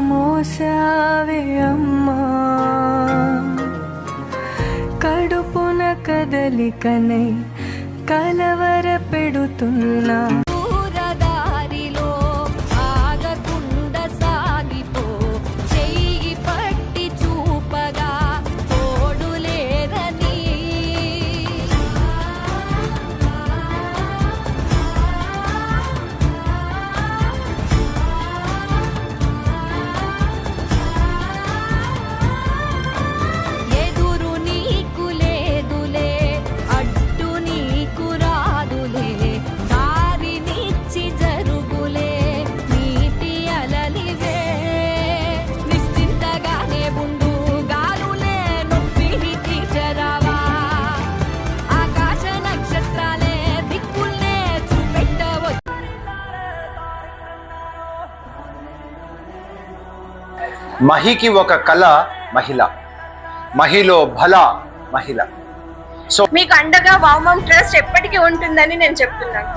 మోసావే అమ్మా, కడుపున కదలికనై కలవర పెడుతున్నా. మహికి ఒక కళ మహిళ, మహిలో బల మహిళ. సో మీకు అండగా వావ్ మామ్ ట్రస్ట్ ఎప్పటికీ ఉంటుందని నేను చెప్తున్నాను.